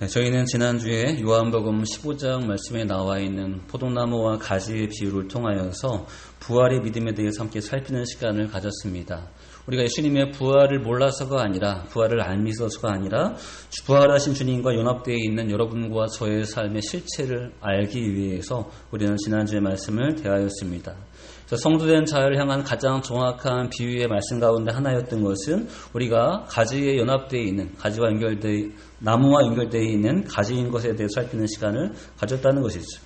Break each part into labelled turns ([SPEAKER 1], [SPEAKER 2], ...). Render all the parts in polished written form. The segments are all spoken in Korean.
[SPEAKER 1] 네, 저희는 지난주에 요한복음 15장 말씀에 나와 있는 포도나무와 가지의 비유를 통하여서 부활의 믿음에 대해서 함께 살피는 시간을 가졌습니다. 우리가 예수님의 부활을 몰라서가 아니라, 부활을 안 믿어서가 아니라 부활하신 주님과 연합되어 있는 여러분과 저의 삶의 실체를 알기 위해서 우리는 지난주의 말씀을 대하였습니다. 성도된 자를 향한 가장 정확한 비유의 말씀 가운데 하나였던 것은 우리가 가지에 연합되어 있는, 가지와 나무와 연결되어 있는 가지인 것에 대해 살피는 시간을 가졌다는 것이죠.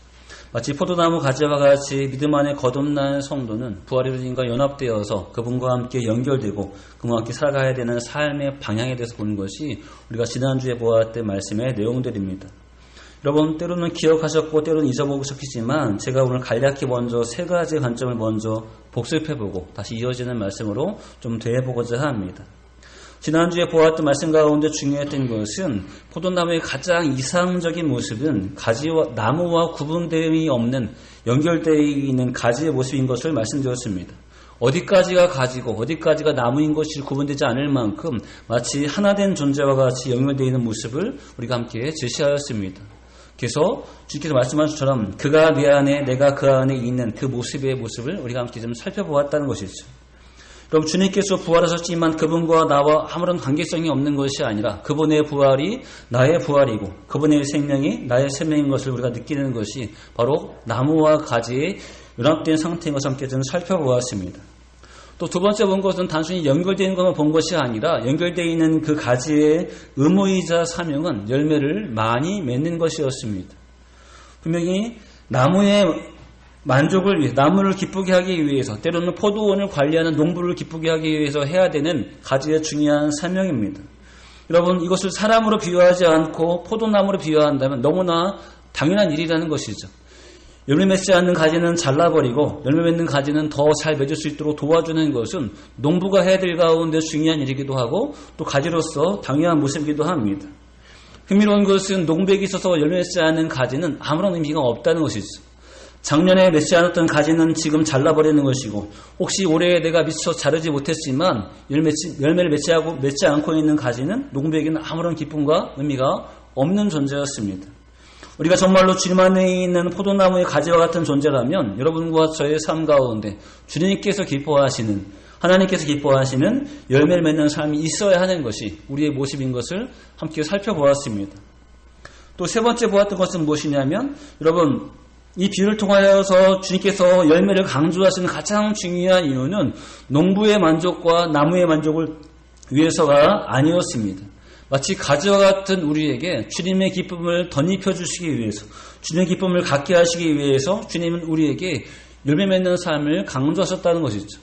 [SPEAKER 1] 마치 포도나무 가지와 같이 믿음 안에 거듭난 성도는 부활의 주님과 연합되어서 그분과 함께 연결되고 그분과 함께 살아가야 되는 삶의 방향에 대해서 보는 것이 우리가 지난주에 보았던 말씀의 내용들입니다. 여러분, 때로는 기억하셨고 때로는 잊어보셨겠지만 제가 오늘 간략히 먼저 세 가지 관점을 먼저 복습해보고 다시 이어지는 말씀으로 좀 대해보고자 합니다. 지난주에 보았던 말씀 가운데 중요했던 것은 포도나무의 가장 이상적인 모습은 가지와 나무와 구분됨이 없는 연결되어 있는 가지의 모습인 것을 말씀드렸습니다. 어디까지가 가지고 어디까지가 나무인 것이 구분되지 않을 만큼 마치 하나된 존재와 같이 연결되어 있는 모습을 우리가 함께 제시하였습니다. 그래서 주님께서 말씀하신 것처럼 그가 내 안에 내가 그 안에 있는 그 모습의 모습을 우리가 함께 좀 살펴보았다는 것이죠. 그럼 주님께서 부활하셨지만 그분과 나와 아무런 관계성이 없는 것이 아니라 그분의 부활이 나의 부활이고 그분의 생명이 나의 생명인 것을 우리가 느끼는 것이 바로 나무와 가지의 연합된 상태인 것을 함께 좀 살펴보았습니다. 또 두 번째 본 것은 단순히 연결되어 있는 것만 본 것이 아니라 연결되어 있는 그 가지의 의무이자 사명은 열매를 많이 맺는 것이었습니다. 분명히 나무의 만족을 위해, 나무를 기쁘게 하기 위해서, 때로는 포도원을 관리하는 농부를 기쁘게 하기 위해서 해야 되는 가지의 중요한 사명입니다. 여러분, 이것을 사람으로 비유하지 않고 포도나무로 비유한다면 너무나 당연한 일이라는 것이죠. 열매 맺지 않는 가지는 잘라버리고 열매 맺는 가지는 더 잘 맺을 수 있도록 도와주는 것은 농부가 해야 될 가운데 중요한 일이기도 하고 또 가지로서 당연한 모습이기도 합니다. 흥미로운 것은 농부에게 있어서 열매 맺지 않는 가지는 아무런 의미가 없다는 것이죠. 작년에 맺지 않았던 가지는 지금 잘라버리는 것이고 혹시 올해 내가 미처 자르지 못했지만 열매를 맺지 않고 있는 가지는 농부에게는 아무런 기쁨과 의미가 없는 존재였습니다. 우리가 정말로 주님 안에 있는 포도나무의 가지와 같은 존재라면 여러분과 저의 삶 가운데 주님께서 기뻐하시는, 하나님께서 기뻐하시는 열매를 맺는 삶이 있어야 하는 것이 우리의 모습인 것을 함께 살펴보았습니다. 또 세 번째 보았던 것은 무엇이냐면 여러분, 이 비유를 통하여서 주님께서 열매를 강조하시는 가장 중요한 이유는 농부의 만족과 나무의 만족을 위해서가 아니었습니다. 마치 가지와 같은 우리에게 주님의 기쁨을 덧입혀 주시기 위해서, 주님의 기쁨을 갖게 하시기 위해서 주님은 우리에게 열매 맺는 삶을 강조하셨다는 것이죠.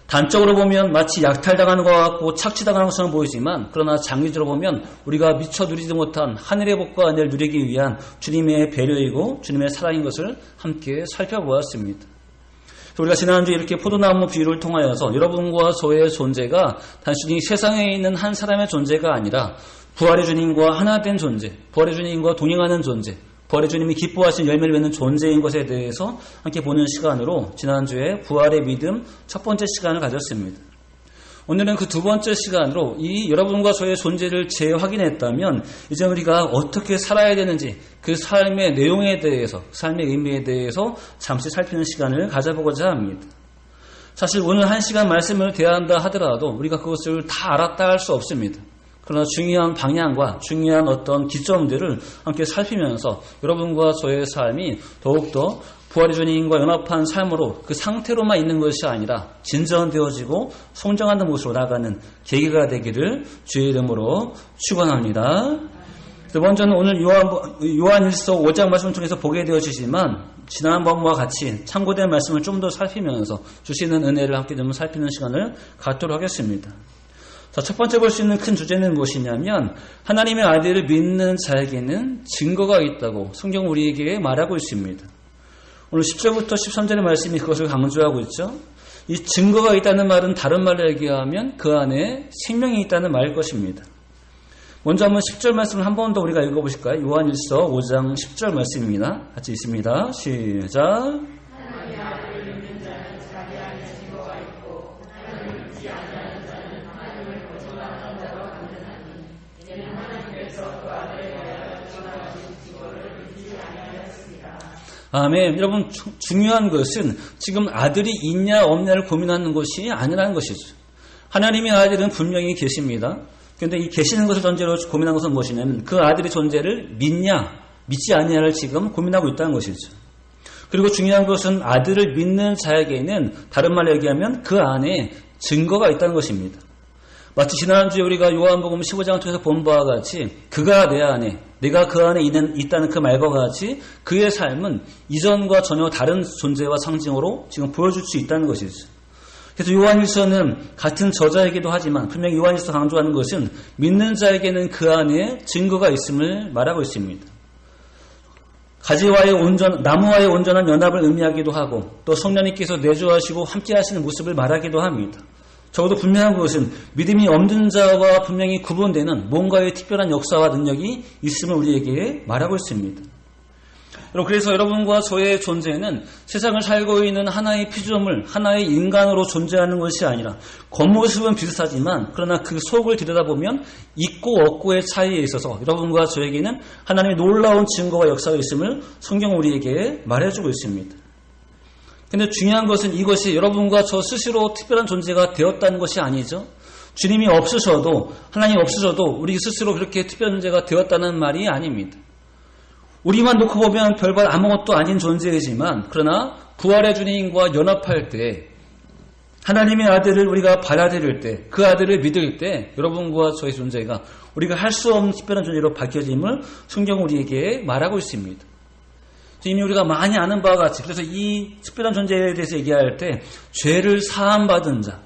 [SPEAKER 1] 단적으로 보면 마치 약탈당하는 것 같고 착취당하는 것처럼 보이지만 그러나 장기적으로 보면 우리가 미처 누리지 못한 하늘의 복과 은혜를 누리기 위한 주님의 배려이고 주님의 사랑인 것을 함께 살펴보았습니다. 우리가 지난주에 이렇게 포도나무 비유를 통하여서 여러분과 저의 존재가 단순히 세상에 있는 한 사람의 존재가 아니라 부활의 주님과 하나 된 존재, 부활의 주님과 동행하는 존재, 부활의 주님이 기뻐하신 열매를 맺는 존재인 것에 대해서 함께 보는 시간으로 지난주에 부활의 믿음 첫 번째 시간을 가졌습니다. 오늘은 그 두 번째 시간으로 이 여러분과 저의 존재를 재확인했다면 이제 우리가 어떻게 살아야 되는지 그 삶의 내용에 대해서, 삶의 의미에 대해서 잠시 살피는 시간을 가져보고자 합니다. 사실 오늘 한 시간 말씀을 대한다 하더라도 우리가 그것을 다 알았다 할 수 없습니다. 그러나 중요한 방향과 중요한 어떤 기점들을 함께 살피면서 여러분과 저의 삶이 더욱더 부활의 주님과 연합한 삶으로 그 상태로만 있는 것이 아니라 진전되어지고 성장하는 모습으로 나가는 계기가 되기를 주의 이름으로 축원합니다. 먼저는 오늘 요한일서 5장 말씀을 통해서 보게 되어지지만 지난번과 같이 참고된 말씀을 좀 더 살피면서 주시는 은혜를 함께 좀 살피는 시간을 갖도록 하겠습니다. 자, 첫 번째 볼 수 있는 큰 주제는 무엇이냐면 하나님의 아들을 믿는 자에게는 증거가 있다고 성경 우리에게 말하고 있습니다. 오늘 10절부터 13절의 말씀이 그것을 강조하고 있죠. 이 증거가 있다는 말은 다른 말로 얘기하면 그 안에 생명이 있다는 말일 것입니다. 먼저 한번 10절 말씀을 한 번 더 우리가 읽어보실까요? 요한일서 5장 10절 말씀입니다. 같이 있습니다. 시작. 아멘. 여러분, 중요한 것은 지금 아들이 있냐 없냐를 고민하는 것이 아니라는 것이죠. 하나님의 아들은 분명히 계십니다. 그런데 이 계시는 것을 전제로 고민한 것은 무엇이냐면 그 아들의 존재를 믿냐 믿지 않냐를 지금 고민하고 있다는 것이죠. 그리고 중요한 것은 아들을 믿는 자에게는 다른 말로 얘기하면 그 안에 증거가 있다는 것입니다. 마치 지난주에 우리가 요한복음 15장을 통해서 본 바와 같이 그가 내 안에 내가 그 안에 있다는 그 말과 같이 그의 삶은 이전과 전혀 다른 존재와 상징으로 지금 보여줄 수 있다는 것이죠. 그래서 요한일서는 같은 저자이기도 하지만 분명히 요한일서 강조하는 것은 믿는 자에게는 그 안에 증거가 있음을 말하고 있습니다. 나무와의 온전한 연합을 의미하기도 하고 또 성령님께서 내주하시고 함께 하시는 모습을 말하기도 합니다. 적어도 분명한 것은 믿음이 없는 자와 분명히 구분되는 뭔가의 특별한 역사와 능력이 있음을 우리에게 말하고 있습니다. 그래서 여러분과 저의 존재는 세상을 살고 있는 하나의 피조물, 하나의 인간으로 존재하는 것이 아니라 겉모습은 비슷하지만 그러나 그 속을 들여다보면 있고 없고의 차이에 있어서 여러분과 저에게는 하나님의 놀라운 증거와 역사가 있음을 성경은 우리에게 말해주고 있습니다. 근데 중요한 것은 이것이 여러분과 저 스스로 특별한 존재가 되었다는 것이 아니죠. 주님이 없으셔도 하나님이 없으셔도 우리 스스로 그렇게 특별한 존재가 되었다는 말이 아닙니다. 우리만 놓고 보면 별반 아무것도 아닌 존재이지만 그러나 부활의 주님과 연합할 때 하나님의 아들을 우리가 받아들일 때 그 아들을 믿을 때 여러분과 저의 존재가 우리가 할 수 없는 특별한 존재로 바뀌어짐을 성경은 우리에게 말하고 있습니다. 이미 우리가 많이 아는 바와 같이 그래서 이 특별한 존재에 대해서 얘기할 때 죄를 사함받은 자,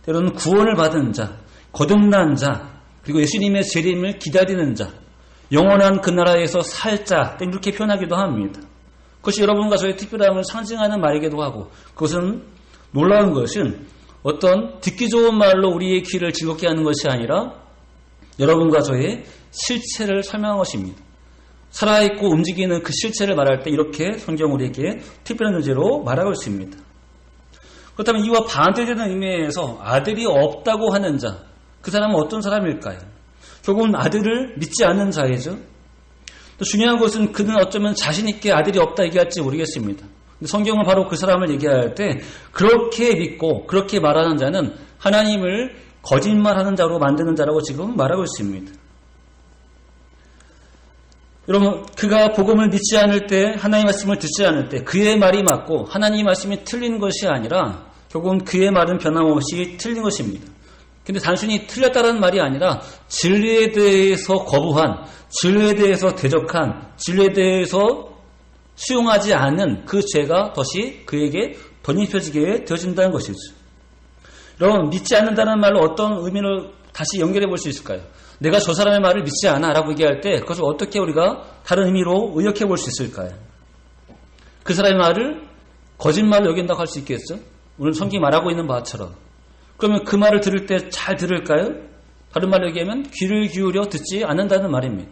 [SPEAKER 1] 때로는 구원을 받은 자, 거듭난 자, 그리고 예수님의 재림을 기다리는 자, 영원한 그 나라에서 살 자 이렇게 표현하기도 합니다. 그것이 여러분과 저의 특별함을 상징하는 말이기도 하고 그것은 놀라운 것은 어떤 듣기 좋은 말로 우리의 귀를 즐겁게 하는 것이 아니라 여러분과 저의 실체를 설명한 것입니다. 살아있고 움직이는 그 실체를 말할 때 이렇게 성경 우리에게 특별한 존재로 말하고 있습니다. 그렇다면 이와 반대되는 의미에서 아들이 없다고 하는 자, 그 사람은 어떤 사람일까요? 결국은 아들을 믿지 않는 자이죠. 또 중요한 것은 그는 어쩌면 자신 있게 아들이 없다 얘기할지 모르겠습니다. 근데 성경은 바로 그 사람을 얘기할 때 그렇게 믿고 그렇게 말하는 자는 하나님을 거짓말하는 자로 만드는 자라고 지금 말하고 있습니다. 여러분, 그가 복음을 믿지 않을 때, 하나님의 말씀을 듣지 않을 때 그의 말이 맞고 하나님의 말씀이 틀린 것이 아니라 결국은 그의 말은 변함없이 틀린 것입니다. 근데 단순히 틀렸다는 말이 아니라 진리에 대해서 거부한, 진리에 대해서 대적한, 진리에 대해서 수용하지 않는 그 죄가 다시 그에게 덧입혀지게 되어진다는 것이죠. 여러분, 믿지 않는다는 말로 어떤 의미를 다시 연결해 볼 수 있을까요? 내가 저 사람의 말을 믿지 않아 라고 얘기할 때 그것을 어떻게 우리가 다른 의미로 의역해 볼 수 있을까요? 그 사람의 말을 거짓말로 여긴다고 할 수 있겠죠? 오늘 성경이 말하고 있는 바처럼. 그러면 그 말을 들을 때 잘 들을까요? 다른 말로 얘기하면 귀를 기울여 듣지 않는다는 말입니다.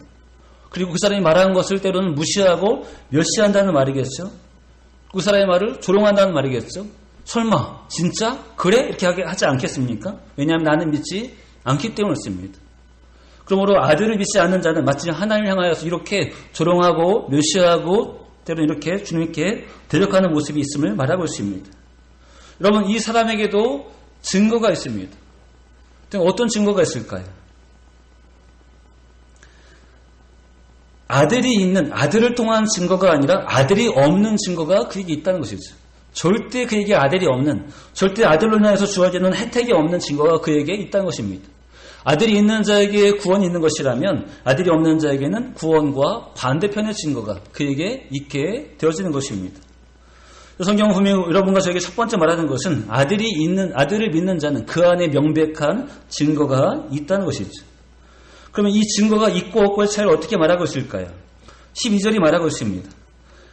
[SPEAKER 1] 그리고 그 사람이 말하는 것을 때로는 무시하고 멸시한다는 말이겠죠? 그 사람의 말을 조롱한다는 말이겠죠? 설마 진짜? 그래? 이렇게 하지 않겠습니까? 왜냐하면 나는 믿지 않기 때문에 그렇습니다. 그러므로 아들을 믿지 않는 자는 마치 하나님을 향하여서 이렇게 조롱하고 멸시하고 때로는 이렇게 주님께 대적하는 모습이 있음을 말하고 있습니다. 여러분, 이 사람에게도 증거가 있습니다. 어떤 증거가 있을까요? 아들이 있는, 아들을 통한 증거가 아니라 아들이 없는 증거가 그에게 있다는 것이죠. 절대 그에게 아들이 없는, 절대 아들로 인해서 주어지는 혜택이 없는 증거가 그에게 있다는 것입니다. 아들이 있는 자에게 구원이 있는 것이라면 아들이 없는 자에게는 구원과 반대편의 증거가 그에게 있게 되어지는 것입니다. 성경은 분명히 여러분과 저에게 첫 번째 말하는 것은 아들을 믿는 자는 그 안에 명백한 증거가 있다는 것이죠. 그러면 이 증거가 있고 없고의 차이를 어떻게 말하고 있을까요? 12절이 말하고 있습니다.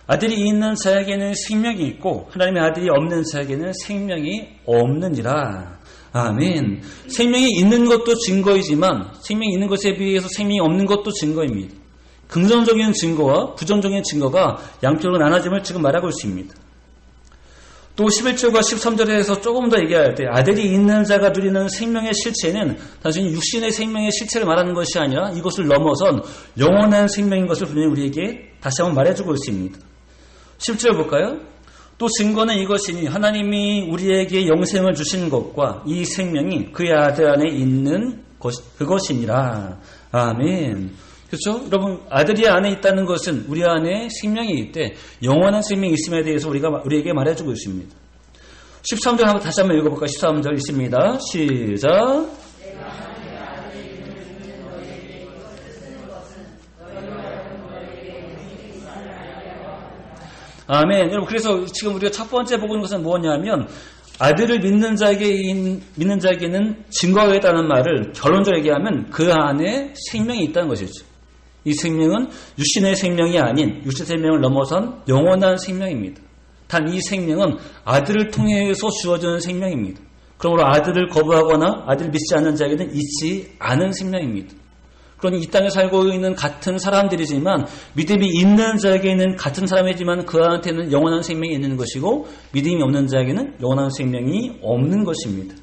[SPEAKER 1] 아들이 있는 자에게는 생명이 있고 하나님의 아들이 없는 자에게는 생명이 없느니라. 아멘. 생명이 있는 것도 증거이지만 생명이 있는 것에 비해서 생명이 없는 것도 증거입니다. 긍정적인 증거와 부정적인 증거가 양쪽으로 나눠짐을 지금 말하고 있습니다. 또 11절과 13절에서 조금 더 얘기할 때 아들이 있는 자가 누리는 생명의 실체는 단순히 육신의 생명의 실체를 말하는 것이 아니라 이것을 넘어선 영원한 생명인 것을 분명히 우리에게 다시 한번 말해주고 있습니다. 10절 볼까요? 또 증거는 이것이니 하나님이 우리에게 영생을 주신 것과 이 생명이 그의 아들 안에 있는 그것이니라. 아멘. 그렇죠? 여러분, 아들이 안에 있다는 것은 우리 안에 생명이 있대 영원한 생명이 있음에 대해서 우리에게 말해주고 있습니다. 13절 한번 다시 한번 읽어볼까요? 13절 있습니다. 시작. 아멘. 여러분, 그래서 지금 우리가 첫 번째 보고 있는 것은 뭐냐면 아들을 믿는 자에게는 증거가 있다는 말을 결론적으로 얘기하면 그 안에 생명이 있다는 것이죠. 이 생명은 육신의 생명이 아닌 육신의 생명을 넘어선 영원한 생명입니다. 단 이 생명은 아들을 통해서 주어지는 생명입니다. 그러므로 아들을 거부하거나 아들을 믿지 않는 자에게는 있지 않은 생명입니다. 그러니 이 땅에 살고 있는 같은 사람들이지만 믿음이 있는 자에게는 같은 사람이지만 그한테는 영원한 생명이 있는 것이고 믿음이 없는 자에게는 영원한 생명이 없는 것입니다.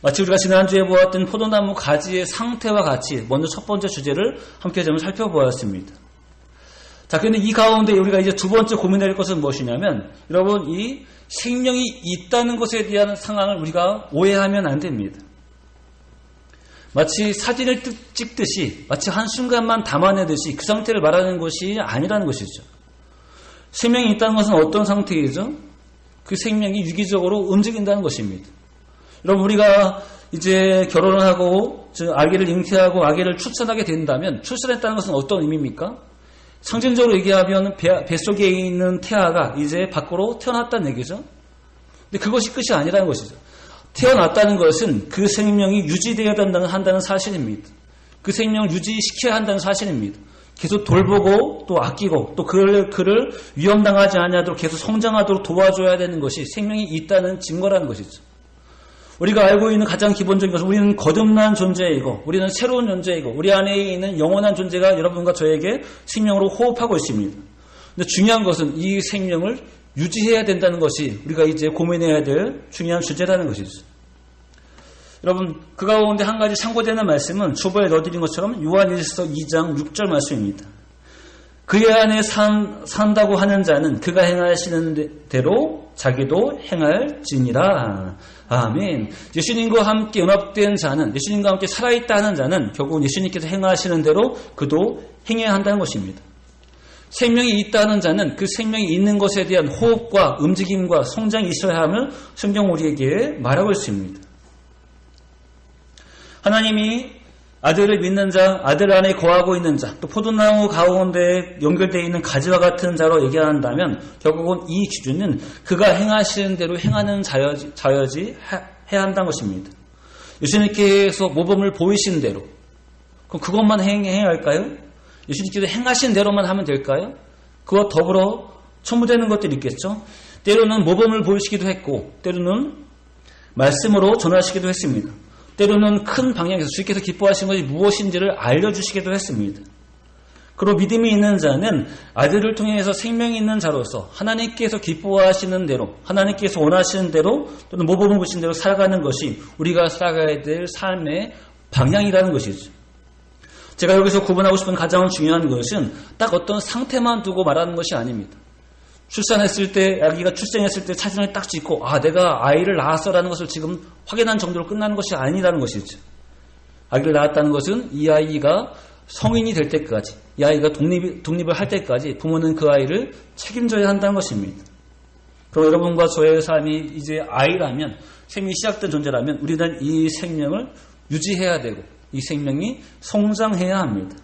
[SPEAKER 1] 마치 우리가 지난주에 보았던 포도나무 가지의 상태와 같이 먼저 첫 번째 주제를 함께 좀 살펴보았습니다. 자, 그런데 이 가운데 우리가 이제 두 번째 고민해야 할 것은 무엇이냐면 여러분 이 생명이 있다는 것에 대한 상황을 우리가 오해하면 안 됩니다. 마치 사진을 찍듯이 마치 한순간만 담아내듯이 그 상태를 말하는 것이 아니라는 것이죠. 생명이 있다는 것은 어떤 상태이죠? 그 생명이 유기적으로 움직인다는 것입니다. 여러분 우리가 이제 결혼을 하고 아기를 잉태하고 아기를 출산하게 된다면 출산했다는 것은 어떤 의미입니까? 상징적으로 얘기하면 뱃속에 있는 태아가 이제 밖으로 태어났다는 얘기죠. 근데 그것이 끝이 아니라는 것이죠. 태어났다는 것은 그 생명이 유지되어야 한다는 사실입니다. 그 생명을 유지시켜야 한다는 사실입니다. 계속 돌보고 또 아끼고 또 그를 위험당하지 않도록 계속 성장하도록 도와줘야 되는 것이 생명이 있다는 증거라는 것이죠. 우리가 알고 있는 가장 기본적인 것은 우리는 거듭난 존재이고 우리는 새로운 존재이고 우리 안에 있는 영원한 존재가 여러분과 저에게 생명으로 호흡하고 있습니다. 근데 중요한 것은 이 생명을 유지해야 된다는 것이 우리가 이제 고민해야 될 중요한 주제라는 것이죠. 여러분 그 가운데 한 가지 참고되는 말씀은 초보에 넣어드린 것처럼 요한일서 2장 6절 말씀입니다. 그의 안에 산다고 하는 자는 그가 행하시는 대로 자기도 행할지니라. 아멘. 예수님과 함께 연합된 자는 예수님과 함께 살아있다 하는 자는 결국 예수님께서 행하시는 대로 그도 행해야 한다는 것입니다. 생명이 있다는 자는 그 생명이 있는 것에 대한 호흡과 움직임과 성장이 있어야 함을 성경 우리에게 말하고 있습니다. 하나님이 아들을 믿는 자, 아들 안에 거하고 있는 자, 또 포도나무 가운데 연결되어 있는 가지와 같은 자로 얘기한다면 결국은 이 기준은 그가 행하시는 대로 행하는 자여지 해야 한다는 것입니다. 예수님께서 모범을 보이신 대로 그럼 그것만 행해야 할까요? 예수님께서 행하신 대로만 하면 될까요? 그와 더불어 첨부되는 것들이 있겠죠. 때로는 모범을 보이시기도 했고 때로는 말씀으로 전하시기도 했습니다. 때로는 큰 방향에서 주께서 기뻐하시는 것이 무엇인지를 알려주시기도 했습니다. 그리고 믿음이 있는 자는 아들을 통해서 생명이 있는 자로서 하나님께서 기뻐하시는 대로 하나님께서 원하시는 대로 또는 모범을 보신 대로 살아가는 것이 우리가 살아가야 될 삶의 방향이라는 것이죠. 제가 여기서 구분하고 싶은 가장 중요한 것은 딱 어떤 상태만 두고 말하는 것이 아닙니다. 출산했을 때, 아기가 출생했을 때 사진을 딱 찍고, 내가 아이를 낳았어라는 것을 지금 확인한 정도로 끝나는 것이 아니라는 것이죠. 아기를 낳았다는 것은 이 아이가 성인이 될 때까지, 이 아이가 독립을 할 때까지 부모는 그 아이를 책임져야 한다는 것입니다. 그럼 여러분과 저의 삶이 이제 아이라면, 생명이 시작된 존재라면, 우리는 이 생명을 유지해야 되고, 이 생명이 성장해야 합니다.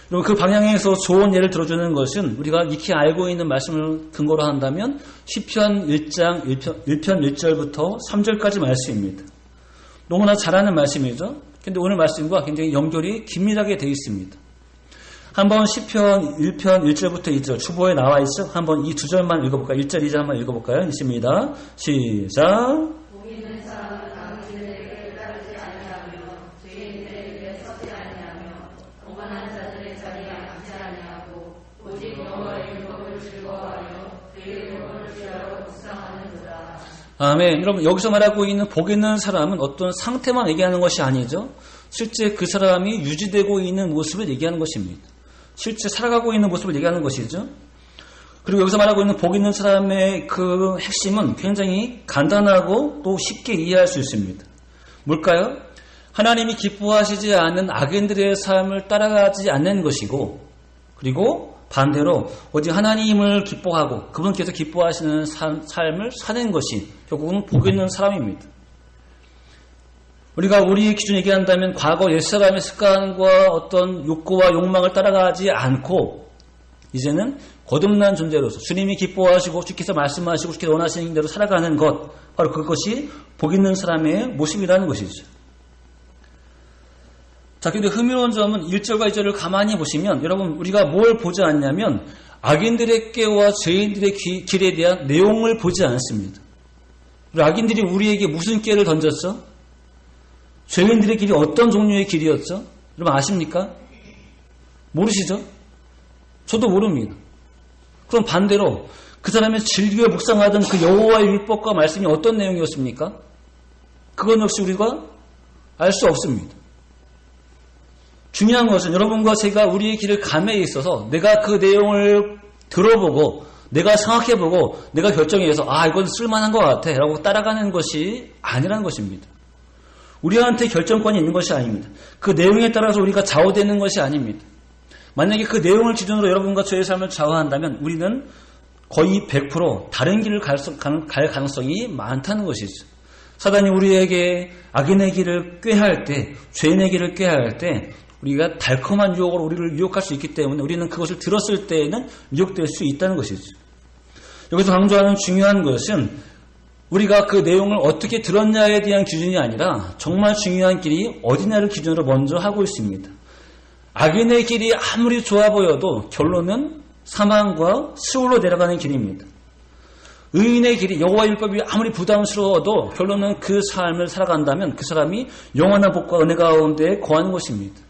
[SPEAKER 1] 그리고 그 방향에서 좋은 예를 들어주는 것은 우리가 익히 알고 있는 말씀을 근거로 한다면 시편 1장 1편 1절부터 3절까지 말씀입니다. 너무나 잘 아는 말씀이죠. 그런데 오늘 말씀과 굉장히 연결이 긴밀하게 되어 있습니다. 한번 시편 1편 1절부터 2절 주보에 나와 있어. 한번 이 두 절만 읽어볼까요? 1절 2절 한번 읽어볼까요? 있습니다. 시작. 아멘. 여러분, 여기서 말하고 있는 복 있는 사람은 어떤 상태만 얘기하는 것이 아니죠. 실제 그 사람이 유지되고 있는 모습을 얘기하는 것입니다. 실제 살아가고 있는 모습을 얘기하는 것이죠. 그리고 여기서 말하고 있는 복 있는 사람의 그 핵심은 굉장히 간단하고 또 쉽게 이해할 수 있습니다. 뭘까요? 하나님이 기뻐하시지 않는 악인들의 삶을 따라가지 않는 것이고, 그리고 반대로 오직 하나님을 기뻐하고 그분께서 기뻐하시는 삶을 사는 것이 결국은 복 있는 사람입니다. 우리가 우리의 기준 얘기한다면 과거 옛사람의 습관과 어떤 욕구와 욕망을 따라가지 않고 이제는 거듭난 존재로서 주님이 기뻐하시고 주께서 말씀하시고 주께서 원하시는 대로 살아가는 것, 바로 그것이 복 있는 사람의 모습이라는 것이죠. 자, 근데 흥미로운 점은 1절과 2절을 가만히 보시면 여러분, 우리가 뭘 보지 않냐면 악인들의 꾀와 죄인들의 길에 대한 내용을 보지 않습니다. 악인들이 우리에게 무슨 꾀를 던졌죠? 죄인들의 길이 어떤 종류의 길이었죠? 여러분 아십니까? 모르시죠? 저도 모릅니다. 그럼 반대로 그 사람이 즐겨 묵상하던 그 여호와의 율법과 말씀이 어떤 내용이었습니까? 그건 역시 우리가 알 수 없습니다. 중요한 것은 여러분과 제가 우리의 길을 감에 있어서 내가 그 내용을 들어보고 내가 생각해보고 내가 결정해서 이건 쓸만한 것 같아 라고 따라가는 것이 아니라는 것입니다. 우리한테 결정권이 있는 것이 아닙니다. 그 내용에 따라서 우리가 좌우되는 것이 아닙니다. 만약에 그 내용을 기준으로 여러분과 저의 삶을 좌우한다면 우리는 거의 100% 다른 길을 갈 가능성이 많다는 것이죠. 사단이 우리에게 악인의 길을 꾀할 때, 죄인의 길을 꾀할 때 우리가 달콤한 유혹으로 우리를 유혹할 수 있기 때문에 우리는 그것을 들었을 때에는 미혹될 수 있다는 것이죠. 여기서 강조하는 중요한 것은 우리가 그 내용을 어떻게 들었냐에 대한 기준이 아니라 정말 중요한 길이 어디냐를 기준으로 먼저 하고 있습니다. 악인의 길이 아무리 좋아 보여도 결론은 사망과 시올로 내려가는 길입니다. 의인의 길이 여호와 율법이 아무리 부담스러워도 결론은 그 삶을 살아간다면 그 사람이 영원한 복과 은혜 가운데 거하는 것입니다.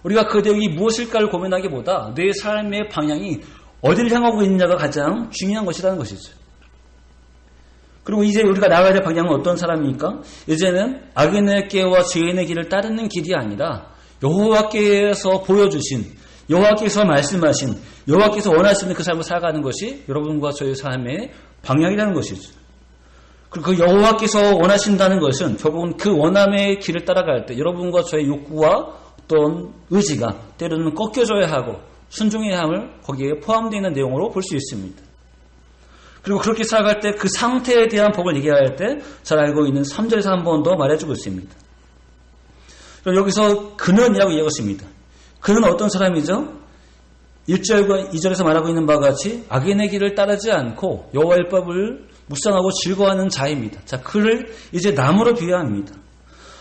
[SPEAKER 1] 우리가 그 내용이 무엇일까를 고민하기보다 내 삶의 방향이 어디를 향하고 있느냐가 가장 중요한 것이라는 것이죠. 그리고 이제 우리가 나가야 될 방향은 어떤 사람입니까? 이제는 악인의 꾀와 죄인의 길을 따르는 길이 아니라 여호와께서 보여주신, 여호와께서 말씀하신, 여호와께서 원하시는 그 삶을 살아가는 것이 여러분과 저의 삶의 방향이라는 것이죠. 그리고 그 여호와께서 원하신다는 것은 결국은 그 원함의 길을 따라갈 때 여러분과 저의 욕구와 어떤 의지가 때로는 꺾여져야 하고 순종해야 함을 거기에 포함되어 있는 내용으로 볼 수 있습니다. 그리고 그렇게 살아갈 때 그 상태에 대한 복을 얘기할 때 잘 알고 있는 3절에서 한 번 더 말해주고 있습니다. 여기서 그는이라고 얘기했습니다. 그는 어떤 사람이죠? 1절과 2절에서 말하고 있는 바와 같이 악인의 길을 따르지 않고 여호와의 율법을 묵상하고 즐거워하는 자입니다. 자, 그를 이제 나무로 비유합니다.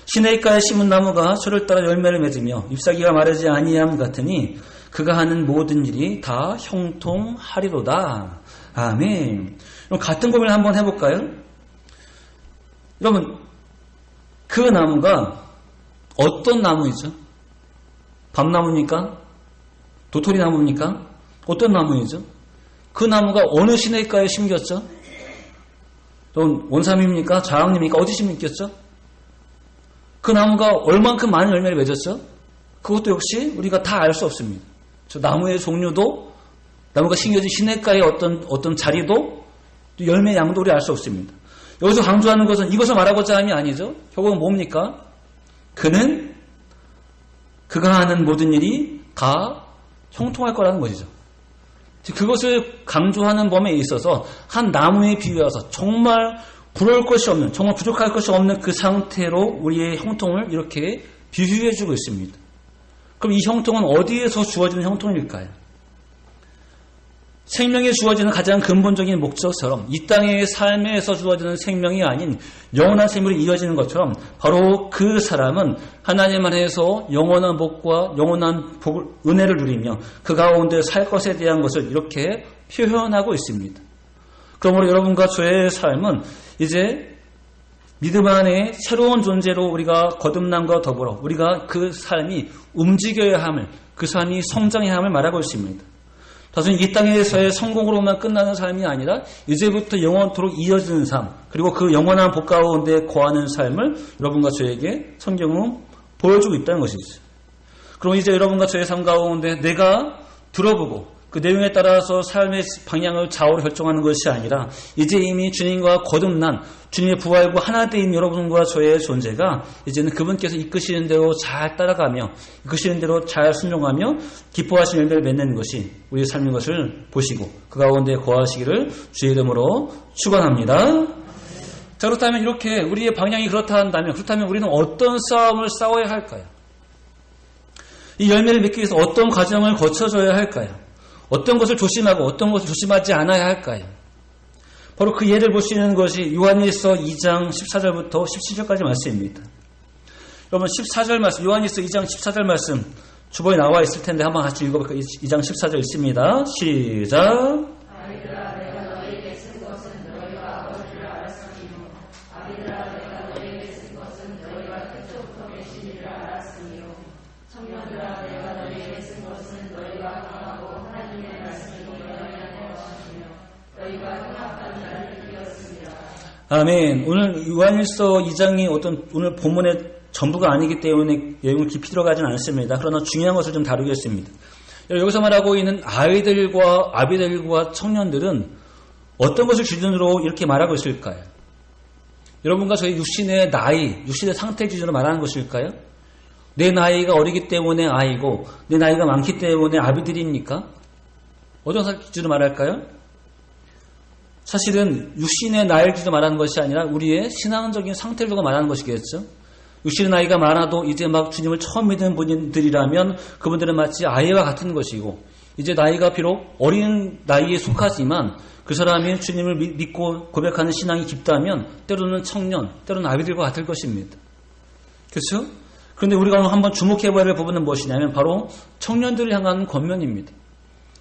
[SPEAKER 1] 시내가에 심은 나무가 철을 따라 열매를 맺으며 잎사귀가 마르지 아니함 같으니 그가 하는 모든 일이 다 형통하리로다. 아멘. 그럼 같은 고민을 한번 해볼까요? 여러분, 그 나무가 어떤 나무이죠? 밤나무입니까? 도토리 나무입니까? 어떤 나무이죠? 그 나무가 어느 시내가에 심겼죠? 원삼입니까? 좌왕입니까? 어디 심겼죠? 그 나무가 얼만큼 많은 열매를 맺었죠? 그것도 역시 우리가 다 알 수 없습니다. 저 나무의 종류도, 나무가 심겨진 시내가의 어떤 자리도, 또 열매 양도 우리 알 수 없습니다. 여기서 강조하는 것은 이것을 말하고자 함이 아니죠. 결국은 뭡니까? 그가 하는 모든 일이 다 형통할 거라는 것이죠. 그것을 강조하는 범위에 있어서 한 나무에 비유해서 정말 부러울 것이 없는, 정말 부족할 것이 없는 그 상태로 우리의 형통을 이렇게 비유해주고 있습니다. 그럼 이 형통은 어디에서 주어지는 형통일까요? 생명에 주어지는 가장 근본적인 목적처럼 이 땅의 삶에서 주어지는 생명이 아닌 영원한 생명이 이어지는 것처럼 바로 그 사람은 하나님 안에서 영원한 복과 영원한 은혜를 누리며 그 가운데 살 것에 대한 것을 이렇게 표현하고 있습니다. 그러므로 여러분과 저의 삶은 이제 믿음 안에 새로운 존재로 우리가 거듭남과 더불어 우리가 그 삶이 움직여야 함을, 그 삶이 성장해야 함을 말하고 있습니다. 단순히 이 땅에서의 성공으로만 끝나는 삶이 아니라 이제부터 영원토록 이어지는 삶, 그리고 그 영원한 복 가운데 거하는 삶을 여러분과 저에게 성경은 보여주고 있다는 것이죠. 그럼 이제 여러분과 저의 삶 가운데 내가 들어보고 그 내용에 따라서 삶의 방향을 좌우로 결정하는 것이 아니라 이제 이미 주님과 거듭난 주님의 부활과 하나 되인 여러분과 저의 존재가 이제는 그분께서 이끄시는 대로 잘 따라가며 이끄시는 대로 잘 순종하며 기뻐하시는 열매를 맺는 것이 우리의 삶인 것을 보시고 그 가운데 거하시기를 주의 이름으로 축원합니다. 자, 그렇다면 이렇게 우리의 방향이 그렇다면 우리는 어떤 싸움을 싸워야 할까요? 이 열매를 맺기 위해서 어떤 과정을 거쳐줘야 할까요? 어떤 것을 조심하고 어떤 것을 조심하지 않아야 할까요? 바로 그 예를 볼 수 있는 것이 요한일서 2장 14절부터 17절까지 말씀입니다. 여러분 14절 말씀, 요한일서 2장 14절 말씀 주보에 나와 있을 텐데 한번 같이 읽어볼까요? 2장 14절 읽습니다. 시작. 아비들아 내가 너희에게 쓴 것은 너희가 아버지를 알았으며 아비들아 내가 너희에게 쓴 것은 너희가 태초부터 계시니를 알았으며 청년들아 내가 너희에게 쓴 것은 너희가 강하고 하나님의 말씀이 너희 안에 거하시며 너희가 흉악한 자를 이겼습니다. 아멘. 오늘 요한일서 2장이 어떤 오늘 본문의 전부가 아니기 때문에 내용을 깊이 들어가지는 않습니다. 그러나 중요한 것을 좀 다루겠습니다. 여기서 말하고 있는 아비들과 청년들은 어떤 것을 기준으로 이렇게 말하고 있을까요? 여러분과 저희 육신의 나이, 육신의 상태 기준으로 말하는 것일까요? 내 나이가 어리기 때문에 아이고 내 나이가 많기 때문에 아비들입니까? 어떤 기준으로 말할까요? 사실은 육신의 나이를 기준으로 말하는 것이 아니라 우리의 신앙적인 상태를 두고 말하는 것이겠죠. 육신의 나이가 많아도 이제 막 주님을 처음 믿는 분들이라면 그분들은 마치 아이와 같은 것이고 이제 나이가 비록 어린 나이에 속하지만 그 사람이 주님을 믿고 고백하는 신앙이 깊다면 때로는 청년, 때로는 아비들과 같을 것입니다. 그렇죠? 그런데 우리가 오늘 한번 주목해봐야 할 부분은 무엇이냐면 바로 청년들을 향한 권면입니다.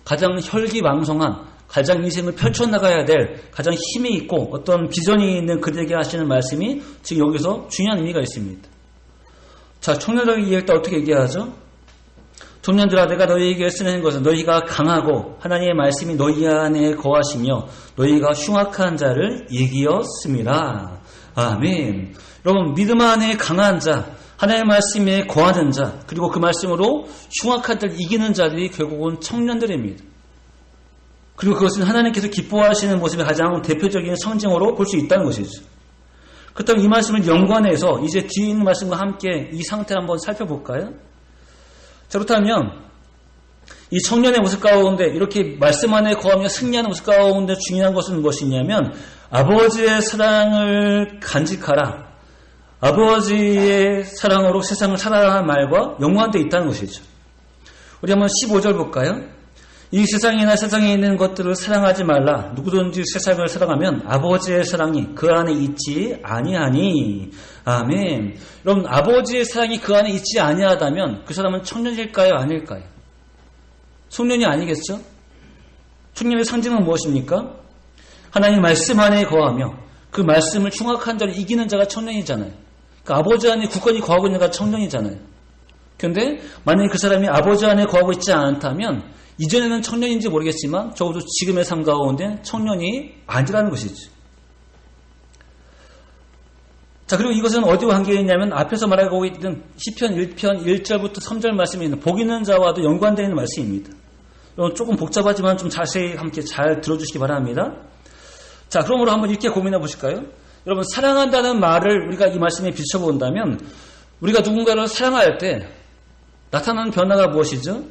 [SPEAKER 1] 가장 혈기왕성한, 가장 인생을 펼쳐나가야 될, 가장 힘이 있고 어떤 비전이 있는 그들에게 하시는 말씀이 지금 여기서 중요한 의미가 있습니다. 자, 청년들에게 얘기할 때 어떻게 얘기하죠? 청년들아 내가 너희에게 쓰는 것은 너희가 강하고 하나님의 말씀이 너희 안에 거하시며 너희가 흉악한 자를 이기었습니다. 아멘. 여러분 믿음 안에 강한 자, 하나님의 말씀에 거하는 자, 그리고 그 말씀으로 흉악한 자를 이기는 자들이 결국은 청년들입니다. 그리고 그것은 하나님께서 기뻐하시는 모습의 가장 대표적인 상징으로 볼 수 있다는 것이죠. 그렇다면 이 말씀을 연관해서 이제 뒤에 있는 말씀과 함께 이 상태를 한번 살펴볼까요? 자, 그렇다면 이 청년의 모습 가운데 이렇게 말씀 안에 거하며 승리하는 모습 가운데 중요한 것은 무엇이냐면 아버지의 사랑을 간직하라. 아버지의 사랑으로 세상을 살아가는 말과 연관되어 있다는 것이죠. 우리 한번 15절 볼까요? 이 세상이나 세상에 있는 것들을 사랑하지 말라. 누구든지 세상을 사랑하면 아버지의 사랑이 그 안에 있지 아니하니. 아멘. 여러분 아버지의 사랑이 그 안에 있지 아니하다면 그 사람은 청년일까요? 아닐까요? 청년이 아니겠죠? 청년의 상징은 무엇입니까? 하나님 말씀 안에 거하며 그 말씀을 흉악한 자를 이기는 자가 청년이잖아요. 그러니까 아버지 안에 굳건히 거하고 있는 자가 청년이잖아요. 그런데 만약에 그 사람이 아버지 안에 거하고 있지 않다면 이전에는 청년인지 모르겠지만 적어도 지금의 삶 가운데 청년이 아니라는 것이죠. 자, 그리고 이것은 어디와 관계가 있냐면 앞에서 말하고 있던 시편 1편 1절부터 3절 말씀에 있는 복 있는 자와도 연관되어 있는 말씀입니다. 여러분 조금 복잡하지만 좀 자세히 함께 잘 들어주시기 바랍니다. 자, 그러므로 한번 이렇게 고민해 보실까요? 여러분 사랑한다는 말을 우리가 이 말씀에 비춰본다면 우리가 누군가를 사랑할 때 나타나는 변화가 무엇이죠?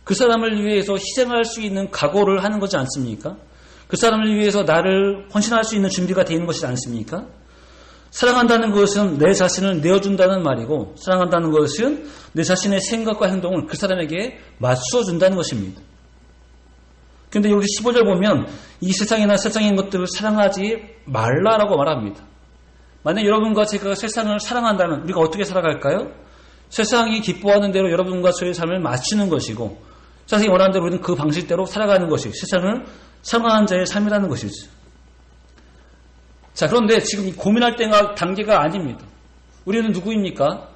[SPEAKER 1] 그 사람을 위해서 희생할 수 있는 각오를 하는 거지 않습니까? 그 사람을 위해서 나를 헌신할 수 있는 준비가 되어 있는 것이지 않습니까? 사랑한다는 것은 내 자신을 내어준다는 말이고 사랑한다는 것은 내 자신의 생각과 행동을 그 사람에게 맞추어 준다는 것입니다. 그런데 여기 15절 보면 이 세상이나 세상의 것들을 사랑하지 말라라고 말합니다. 만약 여러분과 제가 세상을 사랑한다면 우리가 어떻게 살아갈까요? 세상이 기뻐하는 대로 여러분과 저의 삶을 맞추는 것이고 세상이 원하는 대로 우리는 그 방식대로 살아가는 것이 세상을 사랑하는 자의 삶이라는 것이죠. 자, 그런데 지금 고민할 때가 단계가 아닙니다. 우리는 누구입니까?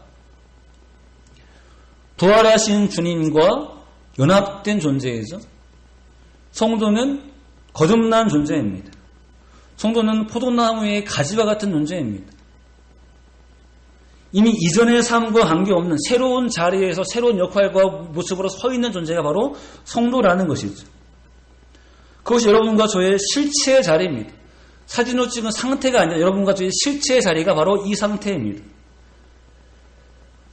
[SPEAKER 1] 부활하신 주님과 연합된 존재이죠. 성도는 거듭난 존재입니다. 성도는 포도나무의 가지와 같은 존재입니다. 이미 이전의 삶과 관계없는 새로운 자리에서 새로운 역할과 모습으로 서 있는 존재가 바로 성도라는 것이죠. 그것이 여러분과 저의 실체의 자리입니다. 사진으로 찍은 상태가 아니라 여러분과 저의 실체의 자리가 바로 이 상태입니다.